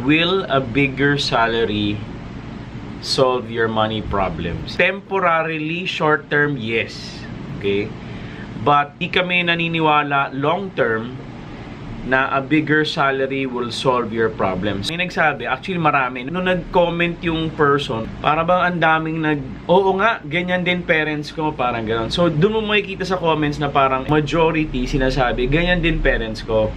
will a bigger salary solve your money problems? Temporarily, short term, yes. Okay? But di kami naniniwala long term na a bigger salary will solve your problems. May nagsabi, actually marami, nung nag-comment yung person, para bang ang daming oo nga, ganyan din parents ko, parang gano'n. So, doon mo makikita sa comments na parang majority sinasabi, ganyan din parents ko.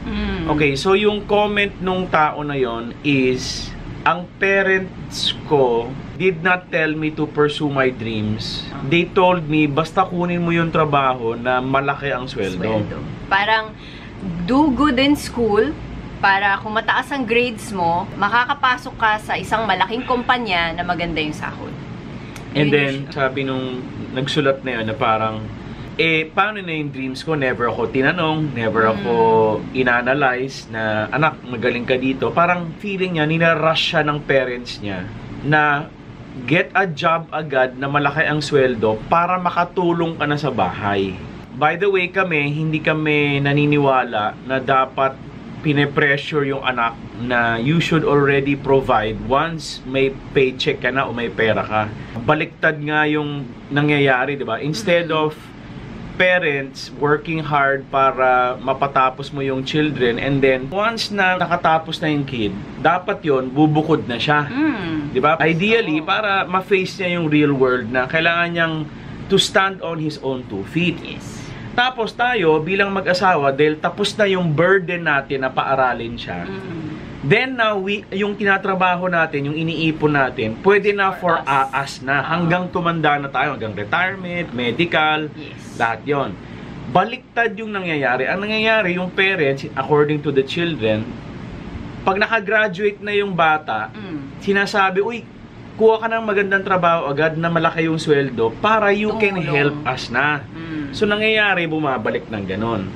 Okay, so yung comment nung tao na yon is, ang parents ko did not tell me to pursue my dreams. They told me, basta kunin mo yung trabaho na malaki ang sweldo. Parang, do good in school para kung mataas ang grades mo, makakapasok ka sa isang malaking kumpanya na maganda yung sahod. And then, sabi nung nagsulat na yun na parang, paano na yung dreams ko? Never ako tinanong, never ako inanalyze na, anak, magaling ka dito. Parang feeling niya, ninarush siya ng parents niya na get a job agad na malaki ang sweldo para makatulong ka na sa bahay. By the way, hindi kami naniniwala na dapat pine-pressure yung anak na you should already provide once may paycheck ka na o may pera ka. Baliktad nga yung nangyayari, di ba? Instead of parents working hard para mapatapos mo yung children, and then once na nakatapos na yung kid, dapat yon bubukod na siya. Di ba? Ideally, para ma-face niya yung real world na kailangan niyang to stand on his own 2 feet. Yes. Tapos tayo, bilang mag-asawa, dahil tapos na yung burden natin na paaralin siya, then now, yung tinatrabaho natin, yung iniipon natin, pwede na for us na. Hanggang tumanda na tayo, hanggang retirement, medical, lahat yon. Baliktad yung nangyayari. Ang nangyayari, yung parents, according to the children, pag nakagraduate na yung bata, sinasabi, uy, kuha ka ng magandang trabaho agad na malaki yung sweldo para you can help us na. So, nangyayari, bumabalik ng ganon.